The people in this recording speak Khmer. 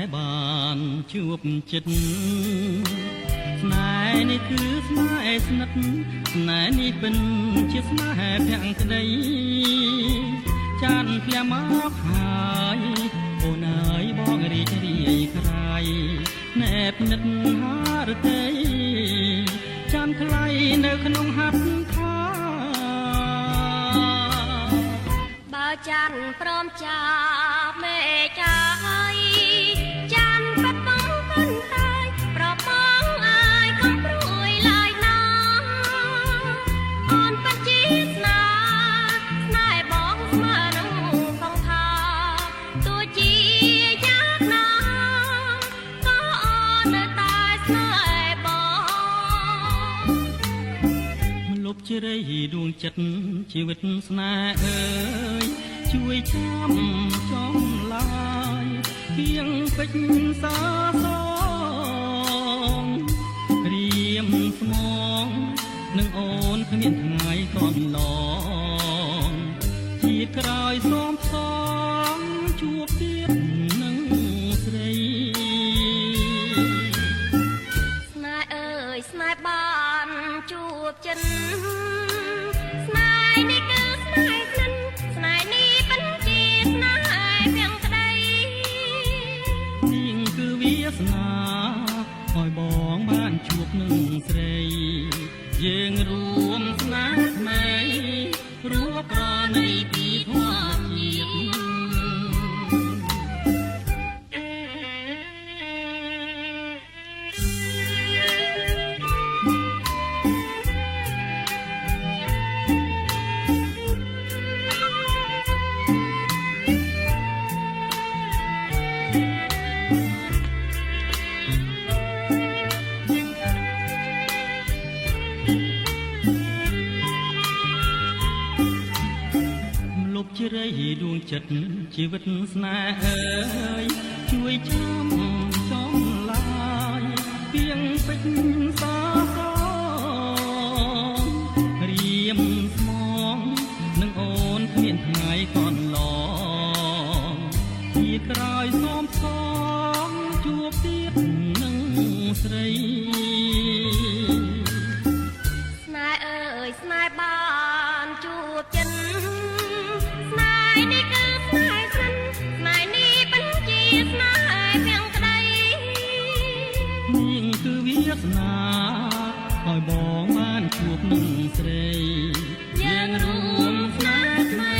យបានជួបចិត្តស្នេហ៍នេះគឺស្នេហ៍ស្និទ្ធស្នេហ៍នេះពិនជាស្នេហ៍ភក្តីចានភ្លាមមកហើយអូនអើយបងរីករាយក្រៃណែបនិតហារតីចានថ្លៃនៅក្នុងហាត់ថាបើចានព្រមចាប់មេចាយចានបាត់បង់គុណតាយប្របងអាយកុំព្រួយឡើយណាអូនពិតជាស្នេហ៍បងស្មើនឹងសង្ខារទោះជាយากណាក៏អូននៅតែស្នេហ៍បងមិនលុបជ្រៃដួងចិត្តជីវិតស្នេហ៍អើយជួយចាំចំឡាយគៀងពេជ្រសាសងរៀមស្មងនឹងអូនគ្មានថ្ងៃកន្លងជាក្រោយសូមសងជួបទៀតនឹងស្រីស្នេហ៍អើយស្នេហ៍បានជួបចិត្តស្នេហ៍នេះគឺស្នេហ៍ស្និទ្ធស្នេហ៍នេះពិនជាស្នេហ៍ភាំងក្តីនាងគឺវាសនាឲ្យបងបានជួបនឹងស្រីយើងរួមស្នេហ៍ថ្មីរួបប្រណីពីធម៌ជាតិជ្រៃដួងចិត្តជីវិតស្នេហ៍អើយជួយចាំចំឡាយពីងពេជ្រសាសងរៀមស្មងនឹងអូនគ្មានថ្ងៃកន្លងជាក្រោយសូមសងជួបទៀតនឹងស្រីស្នេហ៍អើយស្នេហ៍បានជួបចិត្តនេះគឺស្នេហ៍ស្និទ្ធស្នេហ៍នេះពិនជាស្នេហ៍ភាំងក្តីនាងគឺវាសនាឲ្យបងបានជួបនឹងស្រីយើងរួមស្នេហ៍ថ្មី